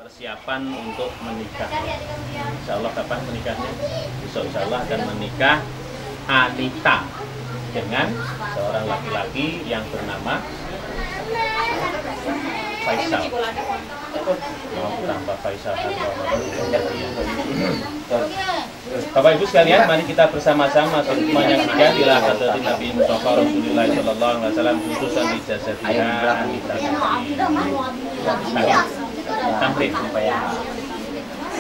Persiapan untuk menikah. Insya Allah kapan menikahnya? Besok insya Allah akan menikah Anita dengan seorang laki-laki yang bernama Faisal. Mau tambah Faisal. Bapak Ibu sekalian, mari kita bersama-sama menyaksikan ila hadratin Nabi Mustafa Rasulullah sallallahu alaihi wasallam khususan di jasadiha Anita. Tamrin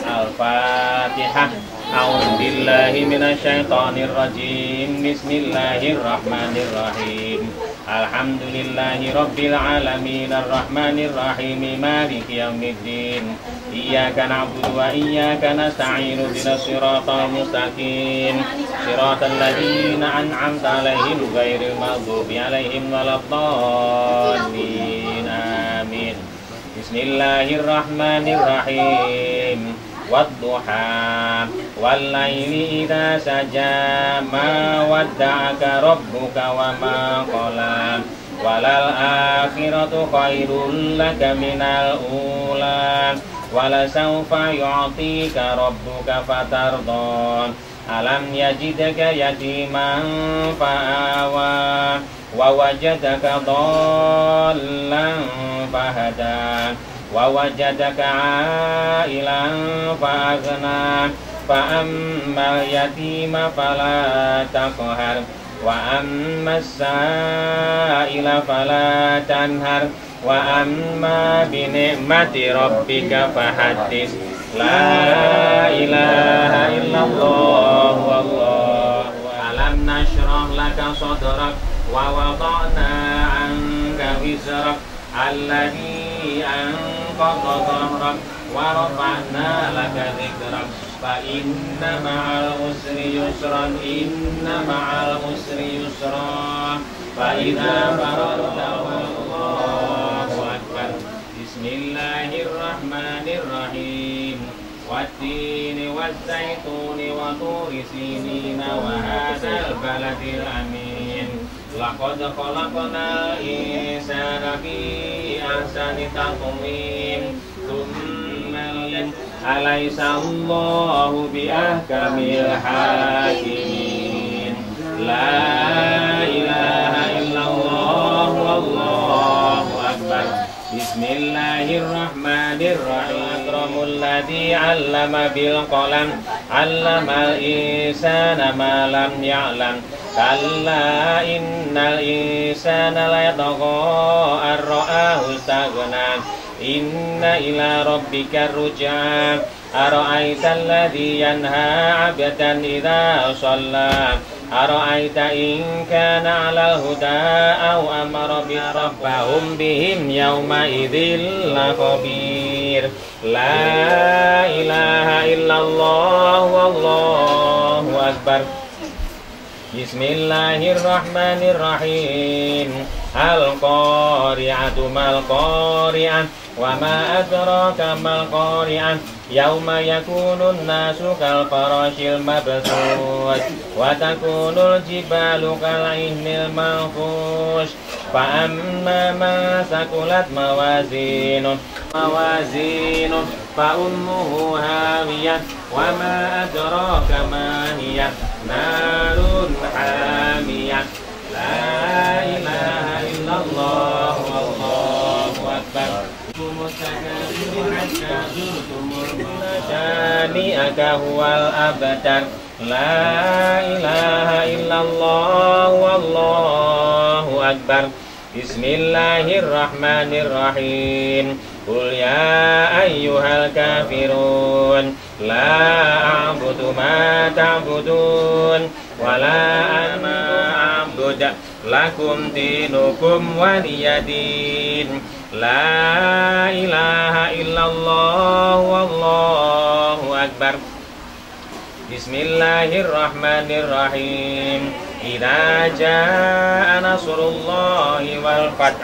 Al-Fatihah. A'udzubillahi minasyaitonir rajim. Bismillahirrahmanirrahim. Alhamdulillahi rabbil alamin arrahmanir rahim maliki yaumiddin. Iyyaka na'budu wa iyyaka nasta'in ihdinas siratal mustaqim. Siratal ladzina an'amta 'alaihim ghairil maghdubi 'alaihim waladdallin. Amin. Bismillahirrahmanirrahim. Wadduha wallaili idza saja ma wadda'aka rabbuka wa ma qala walal akhiratu khairul laka minal ula wala sawfa yu'tika rabbuka fatardha alam yajidaka yatiman fa'awa wa wajadaka dhallan fahada wa wajadaka ailan fa'aghna fa ammal yatima fala taqhar wa ammas sa'ila fala tanhar wa amma bi ni'mati rabbika fahaddits. La ilaha illallah wallahu alam nashrah laka sadrak wa wada'na 'anka wizrak alladhi anqadha dhahrak wa rafa'na laka dhikrak fa inna ma'al usri yusran inna ma'al usri yusra fa idza faragta wallahu akbar. Bismillahirrahmanirrahim. Wattini wazzaituni wa turi sinina wa hadzal baladil amin. Laqad khalaqnal insana fi ahsani taqwim. Tsumma alaysa Allahu bi ahkamil hakimin. La ilaha illallah wallahu akbar. Bismillahirrahmanirrahim. Akramul ladzi 'allama bil qalam 'allamal insana ma lam ya'lam. Kalla innal insana la yatagha ar-ra'ahu istaghna. Inna ila rabbika ruj'a. Ara'aita alladhi yanha 'abdan idza shalla. Ara'aita in kana 'alal huda aw amara bi rabbahum bihim yawma idzil lakhabir. La ilaha illallah wallahu akbar. Bismillahirrahmanirrahim. Al-qari'atu mal qari'ah wa ma adraka mal qari'ah. Yauma yakunun nasu kal farashil mabthus wa takunul jibalu kal ihnil manfush. Fa amma man sakulat mawazinun fa ummuhu hawiyah wa ma adraka ma hiya narun hamiyah. La ilaha illallah wallahu akbar. Shani'aka huwal abtar. La ilaha illallah wallahu akbar. Bismillahirrahmanirrahim. Qul ya ayyuhal kafirun la a'budu ma ta'budun wa la ana a'budu lakum dinukum waliyadin. La ilaha illallah wallahu akbar. Bismillahirrahmanirrahim. Idza jaa nasrullahi wal fath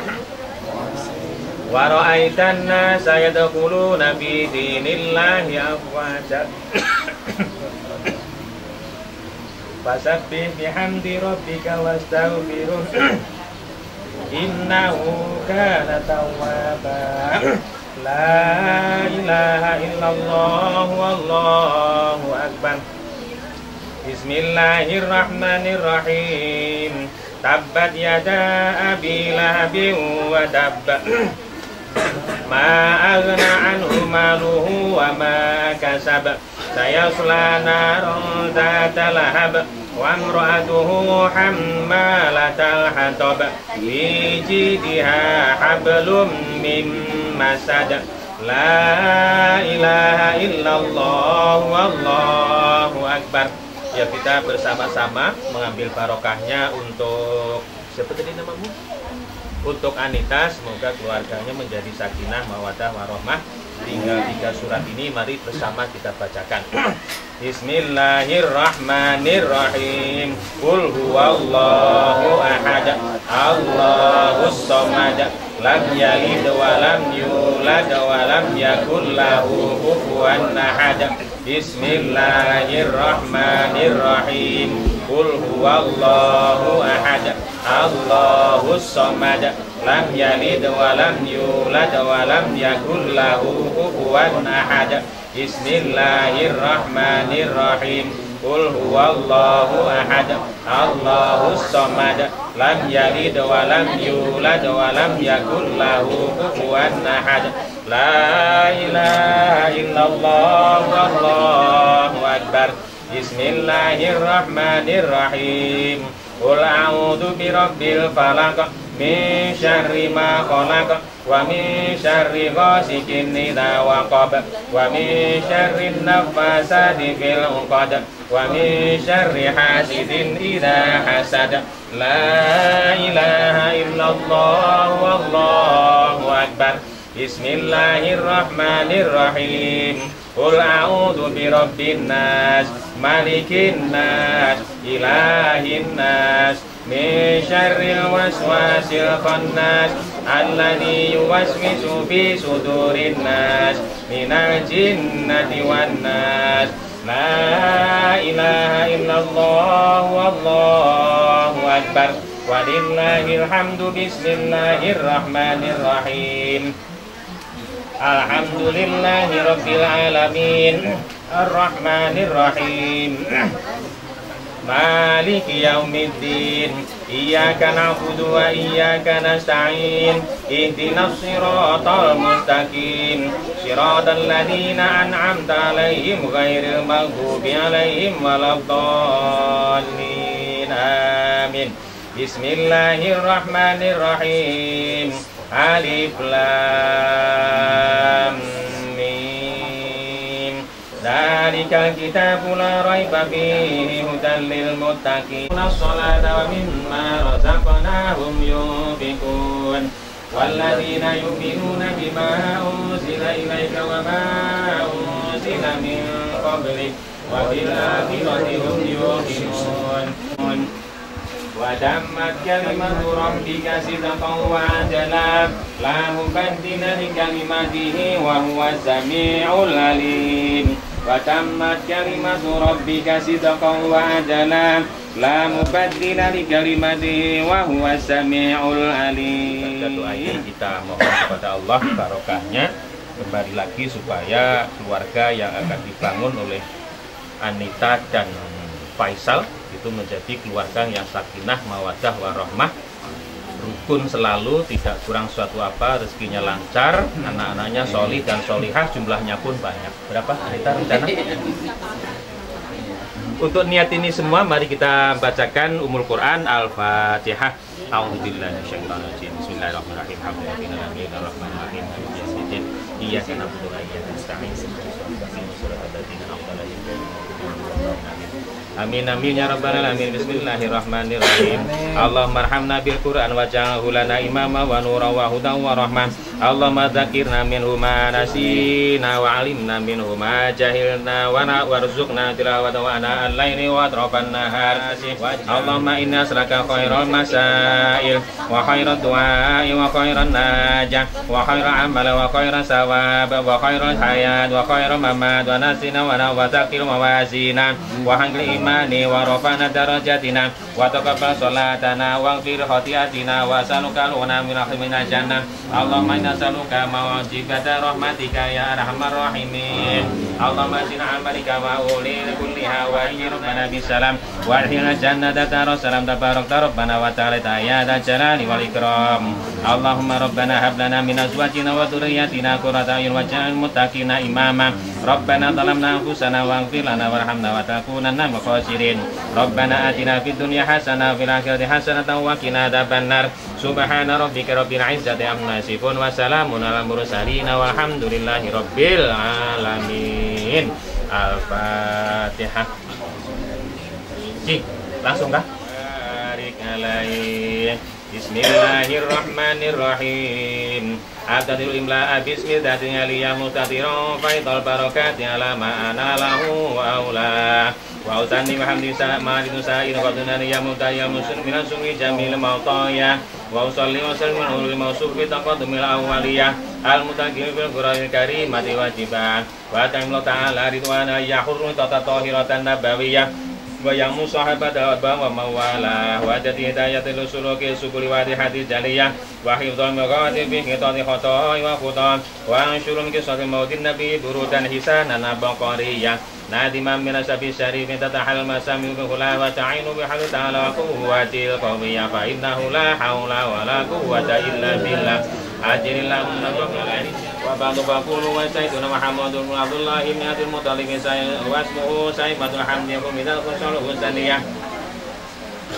wa ra'aitan nasa yadkhuluna fi dinillahi afwaja. Fasabbih bihamdi rabbika wastaghfirhu innahu kana tawwaba. La ilaha illallah wallahu akbar. Bismillahirrahmanirrahim. Tabbat yada abi lahabin wa tabba. Ma aghna anhu maluhu wa ma kasab. Sayasla naran dzata lahab. Wa imra'atuhu hammalatal hatab. Li jidha hablum min masad. La ilaha illallah wallahu akbar. Ya, kita bersama-sama mengambil barokahnya untuk siapa tadi namamu? Untuk Anita, semoga keluarganya menjadi sakinah, mawaddah, warahmah. Tinggal 3 surat ini, mari bersama kita bacakan. Bismillahirrahmanirrahim. Qul huwallahu ahad, Allahus samad, lam yalid wa lam yulad wa lam yakul lahu kufuwan ahad. Bismillahirrahmanirrahim. Qul huwallahu ahad, Allahus samad, lam yalid wa lam yulad wa lam yakul lahu kufuwan ahad. Bismillahirrahmanirrahim. Qul huwallahu ahad, Allahus samad, lam yalid wa lam yulad wa lam yakul lahu kufuwan ahad. La ilaha illallah wallahu akbar. Bismillahirrahmanirrahim. Qul a'udzu birabbil falaq min syarri ma khalaq wa min syarri ghasikin idza waqab wa min syarri naffasati fil 'uqad wa min syarri hasidin idza hasad. La ilaha illallah wallahu akbar. Bismillahirrahmanirrahim. Qul a'udzu birabbin nas, malikin nas, ilahin nas, min syarril waswasil khannas, alladzi yuwaswisu fi sudurin nas, minal jinnati wan nas. La ilaha illallah wallahu akbar. Walillahil hamdu. Bismillahirrahmanirrahim. Alhamdulillahi rabbil alamin, arrahmanirrahim, maliki yaumiddin. Iyyaka na'budu wa iyyaka nasta'in. Ihdinas siratal mustaqim, siratal ladzina an'amta 'alaihim ghairil maghdubi 'alaihim waladdallin. Amin. Bismillahirrahmanirrahim. Alif lam mim. Dzalikal kitabu la raiba fihi hudan lil muttaqin. Sholata wa mimma razaqnahum yunfiqun. Walladzina yu'minuna bima unzila ilaika wa ma unzila min qablik wa bil akhirati hum yuqinun. Wa dammat kalimatu rabbika sidqan wa adla, la mubaddila li kalimatihi wa huwas samiul alim. Wa dammat kalimatu rabbika sidqan wa adla, la mubaddila li kalimatihi wa huwas samiul alim. Doa ini kita mohon kepada Allah barokahnya kembali lagi supaya keluarga yang akan dibangun oleh Anita dan Faisal itu menjadi keluarga yang sakinah, mawaddah, warahmah, rukun selalu, tidak kurang suatu apa, rezekinya lancar, anak-anaknya solih dan solihah, jumlahnya pun banyak. Berapa Anita rencana? Untuk niat ini semua, mari kita bacakan Ummul Quran Al-Fatihah. A'udzubillahi minasyaitonirrajim. Bismillahirrahmanirrahim. Alhamdulillahirabbil alamin. Iyyaka na'budu wa iyyaka nasta'in. Amin amin ya rabbal alamin. Bismillahirrahmanirrahim. Allahumma arhamna bil Qur'an waj'alhu lana imama wa nuran wa hudan wa rahmah. Allahumma dzakirna minhu ma nasina wa 'allimna minhu ma jahilna warzuqna tilawata wa ana al-laili wa atrafan nahar. Allahumma inna as'aluka khairal masail wa khairat du'a wa khairan najah wa khairal amal wa khairas sawab wa khairal khairal hayat wa khairal mamat wa nasina wa nawasakil mawazina wa hangil imani wa rafa'na darajatina wa taqabbal salatana wa ghfir khati'atina wa saluka luna min rahmatina jannah Allahumma inna saluka mawajibata rahmatika ya arhamar rahimin Allahumma zina amalika wa uli kulliha wa rabbana bisalam wa arhilna jannata salam tabarak rabbana wa ta'ala ya dal jalali wal ikram Allahumma rabbana hab lana min azwajina wa dhurriyyatina qurrata a'yun waj'alna muttaqina imama rabbana zalamna anfusana waghfir lana warhamna wa takunanna minal khasirin rabbana atina fid dunya hasanah wa fil akhirati hasanah wa qina adzabannar subhana rabbika rabbil izzati amma yasifun wa salamun alal mursalin walhamdulillahi rabbil alamin. Al-Fatihah. Langsung kah? Barik alaih. Bismillahirrahmanirrahim. Abtadilu imla'a bismillahirrahmanirrahim liya mustatiron faidal barakati ala ma'ana lahu wa awla wa utanni mahamdi sa'amalidu sa'in wa dunani ya mutayya musun minan sungi jamil mautaya wa usalli wa sallim nurul mausuf fi taqaddumil awwaliyah al-mutaqim fil qur'anil karim mati wajiban wa ta'ala ta'ala ridwana yahurru tata tahiratan nabawiyah wa yang musahabat wa mawala wa jadi hidayatul suluki subuli wa hati jaliyah wa hifdhal maghati fi qitati khoto'i wa khutam wa ansyurun kisati mautin nabi burudan hisanan baqariyah nadiman min asabi syarifin tatahal masami bihula wa ta'inu bihal ta'ala wa quwwatil qawiyah fa innahu la hawla wa la quwwata illa billah ajrillahu wa ba'du faqulu wa sayyiduna Muhammadun Abdullah ibn Abdul Muttalib wasmuhu Saibatul Hamdi wa midal khusul husaniyah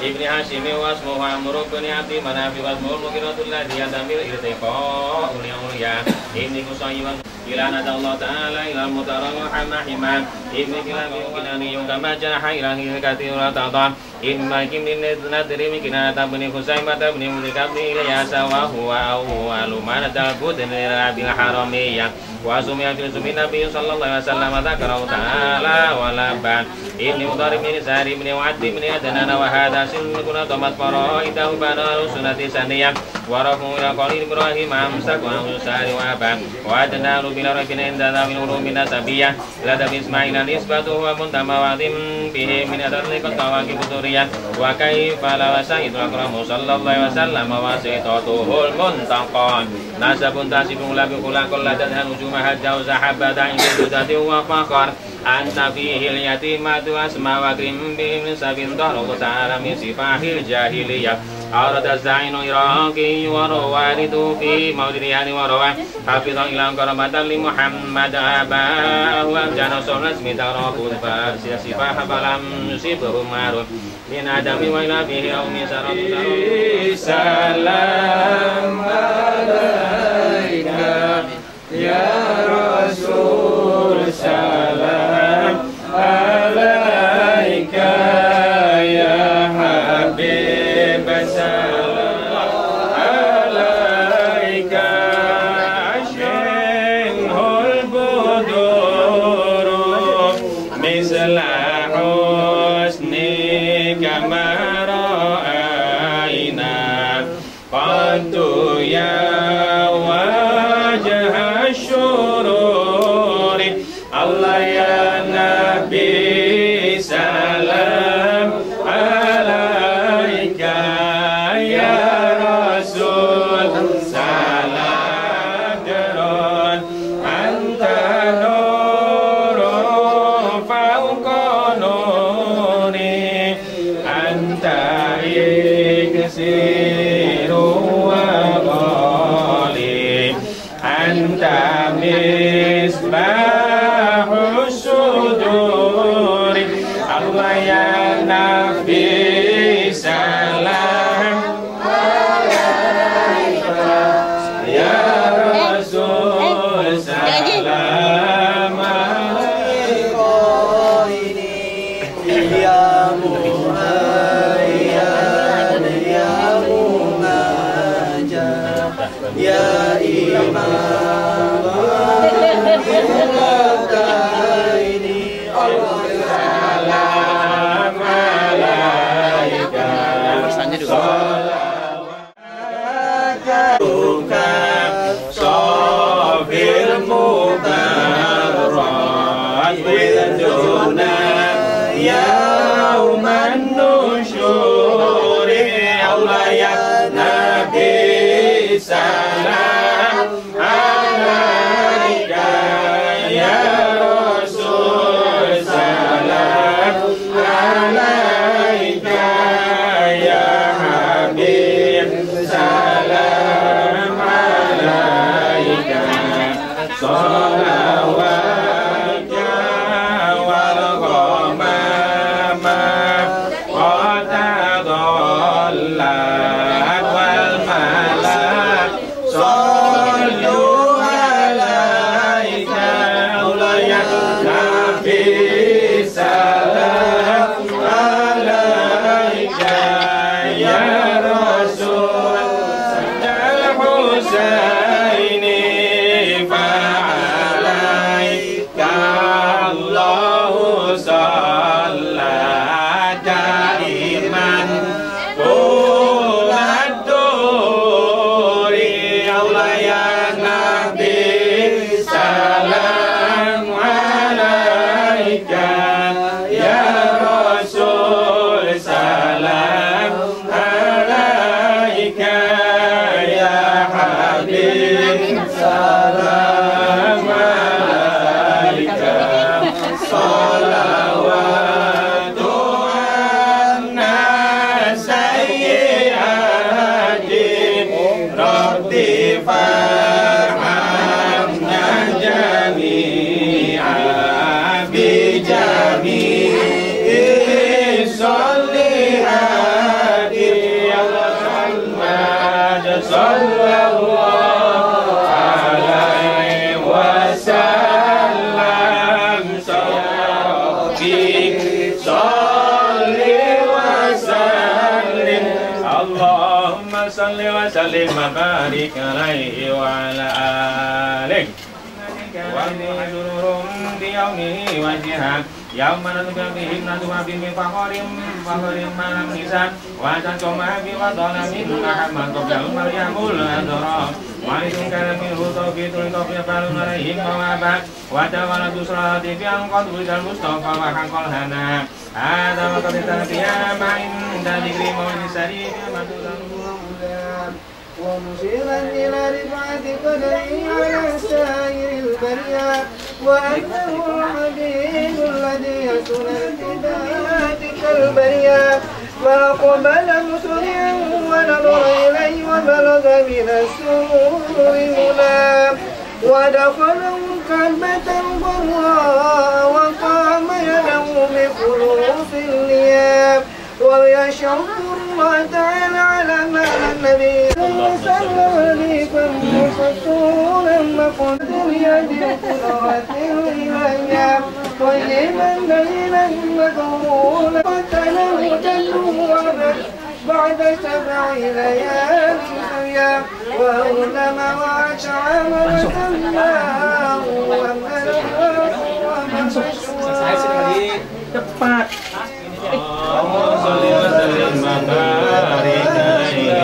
ibni Hashim wa asmuhu Amr bin Abdi Manaf wa asmuhu Mughiratul ladhi yadamil irtiqa uliya ibni Qusayman ila nadallahu ta'ala ila mutaram hamahima ibni Kilami kinani kama jaha ila hilkati wa ta'ta imma kimnin nadri mikina tabni Husaimah tabni Mulikabni Ilyasa wa huwa awwalu man ta'budin bil haramiyah wa sumiya fil sumi Nabi sallallahu alaihi wasallam dzakara ta'ala wa laban ibni Mudarib bin Sari bin Wa'di bin Adnan wa hadha sin kuna tamat faraidahu bana sunnati saniyah wa rafu ila qalil Ibrahim amsak wa usari wa ban wa adna bila rakin inda min ulumi nasabiyah la tabi Ismail nisbatuhu wa muntamawadim bihi min adli qatawaqi buturiyah wa kaifa la sayyidul akram sallallahu alaihi wasallam wa sayyidatuhul muntaqan nasabun tasibun la bi khulaqal ladan ujuma hajjau zahabada inda dudati wa faqar anta fihil yatimatu asma wa krim bihim sabin daru ta'ala min sifahil jahiliyah arada zainu iraqi wa rawalidu fi maudriyani wa rawa hafidhan ilang karamatan li Muhammad abahu amjana solas mitarabun fasya sifah balam nusibahum marun min adami wa ila bihi awmi saratu salam alaika ya Rasul salam alaika ya Habib salam alaika ashinhul buduru misla husnika ma ra'ayna qantu ya wajah syururi Allah ya Nabi salam alaika ya Rasul salam derun anta nurun fauqa nuri anta iksiru wa qali anta misbahus suduri Allah ya Nabi salam alaika ya Rasul salam ya Muhayyan ya Mumajjad ya Imam salam alaika ya Rasul, salam alaika ya Habib, salam alaika, salawat wal ghamama qad dhallat wal malak sallu alaika ya Nabi, salam alaika ya Rasul, al-Husaini fa'alaika Allahu shalla daiman tulad duri ya Nabi, salam alaika ya Rasul, salam alaika ya Habib, salam alaika, salawatu anna sayyi'atin rabbi farhamna jami'a bi jami'i solihati sallallahu alaihi wasallam, salli wa sallim, Allahumma salli wa sallim wa barik alaihi wa ala alihi wa nurum bi yaumihi wa jihad yaumana tubihi nadwa bi fakharim malam nisan wa taqama bi wadalamin Muhammad qabla maryamul adra wa idun kana min hutafitul tawfiq falun alaihim wa ba wa tawalladu salati fi anqad wal mustafa wa hanqal hana ada wa qadita biya ma'in dzikri mawlid sari ومشيرا إلى رفعة قدره على سائر البرية وأنه الحبيب الذي يسن ارتداد كالبرية فأقبل مسرعا ونظر إليه وبلغ من السرور منى ودخله كعبة الغراء وقام يده بخلوص النياب ويشكر الله تعالى على ما النبي صلى عليكم وشكورا مقدر يد قدرة الإلهية طيبا دليلا مقبولا قتله تلوما بعد 7 ليال سويا وأولم وأشعم وسماه وملأه ومشواه cepat. Allahumma sholli wa sallim wa barik alaihi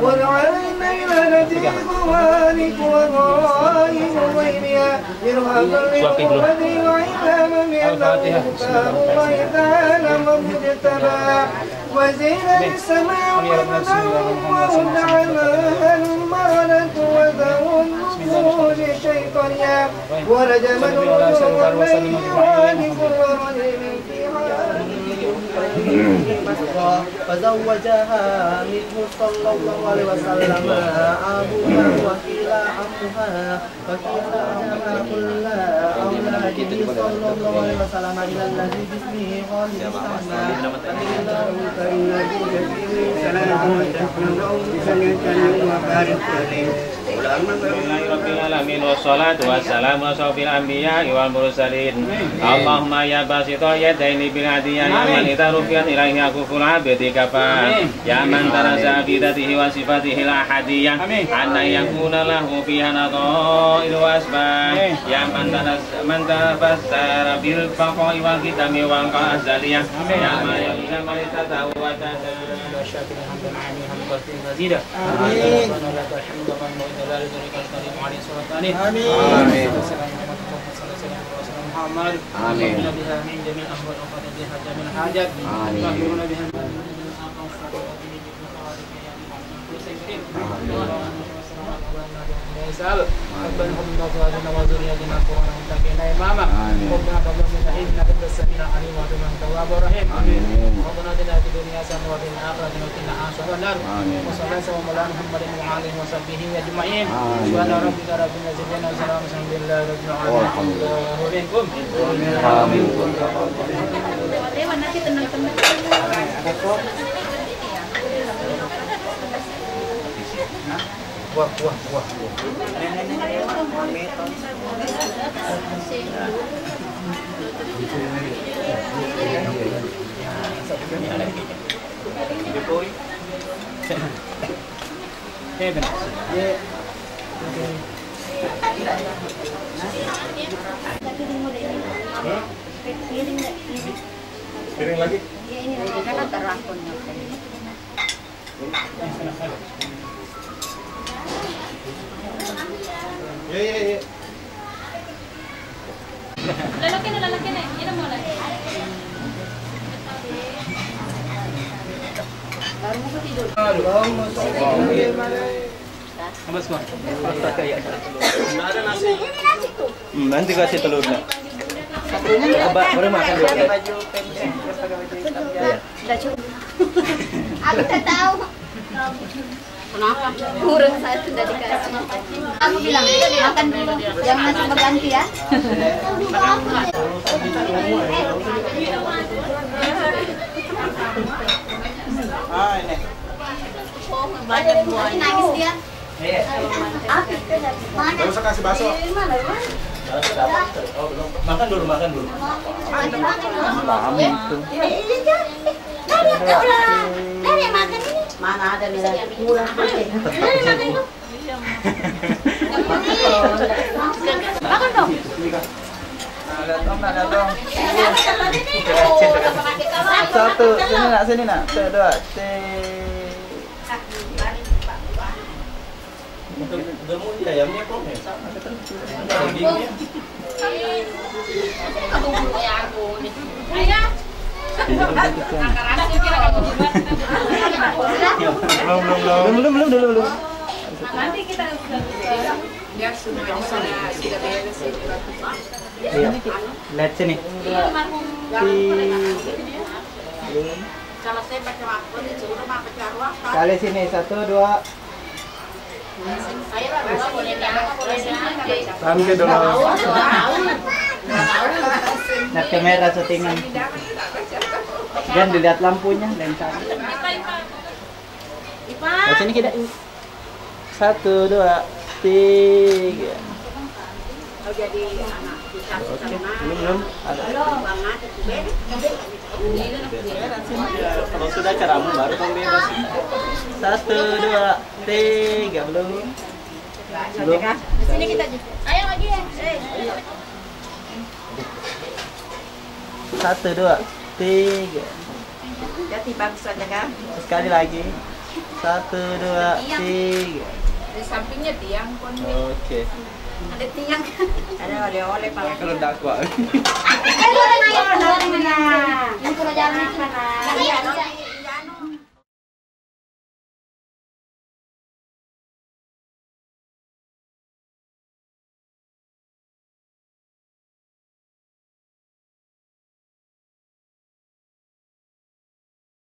والعلم إلى نتيجة ذلك وضائم غيرها إرهاقا للأمة وعلما بأنه كتاب الله تعالى مجتبى وزين السماء وهدى عماها المردة وذو النفوذ الشيطانية ورجم النور والبيعان كل رجل فيها فزوجها منه صلى الله عليه وسلم أبوها وكيل عمها وكيل أبوها كل أولاده صلى الله عليه وسلم إلى الذي باسمه خالد السماء فإنه كالذي يكفي سلام وبارك عليه Rabbil alamin wassalatu wassalamu ala anbiya'i wal mursalin. Allahumma ya basita yadaini bil adiyah ya man itarufiyat ilaihi akuful abdi kafa ya man taraza bidatihi wa sifatihi al ahadiyah anna yakuna lahu fiha nadha'il wasbah ya man tafassara bil faqi wal kitami wal azaliyah ya man ya'lamu tatahu wa tadana syakira hamdan 'alihi hamdan mazida amin آمين آمين محمد آمين بها من جميع الأهوال وقضى بها جميع الحاجات آمين Sal, Rabbana hab lana azwajana wa dhurriyyatina qurrata a'yun imama. Rabbana hab lana innaka antas samiul alim wa anta at-tawwabur rahim. Rabbana atina fid dunya hasanatan wa fil akhirati hasanatan wa qina adzaban nar. Wa sallallahu ala Muhammadin wa alihi wa sahbihi ajma'in. Subhana rabbika rabbil izzati amma yasifun, alhamdulillahi rabbil alamin. Dewan nanti tenang-tenang. Wah. Piring lagi? Ya ini kan terangkunnya. Ya. Lalaki na. Yan mo na. Baru mo ko tidur. Mas mah. Ada nasi. Nanti kasih telurnya. Coba baru makan dulu. Sudah cukup. Aku tak tahu. Kenapa? Kurang saya sudah dikasih. Aku bilang makan dulu, jangan langsung berganti ya. Ini. Banyak buah. Nangis dia. Gak usah kasih bakso. Makan dulu. Paham itu. Mana ada nih kurang makan dong. Ada dong. Satu, sini nak. Dua, udah mau ayamnya kok ya? Dagingnya. Belum. Nanti kita Ya semuanya sudah beres. Lihat sini. kalau saya pakai waktu disuruh pakai ruang. Kali sini 1, 2. Saya boleh Sampai dulu. Nah, kamera settingan. Dan dilihat lampunya lensa. Nah, sini kita 1, 2, 3. Oh jadi anak kita Belum. Ada. Kalau sudah caramu baru kamu bebas. 1, 2, 3. Belum. Sini kita ayo lagi ya. 1, 2, 3. Jadi bagus aja kan. Sekali lagi. 1, 2, 3. Di sampingnya tiang pun. Oke. Ada tiang. Ada oleh-oleh Pak. Kalau dakwah. Ayo, yang jalan itu mana?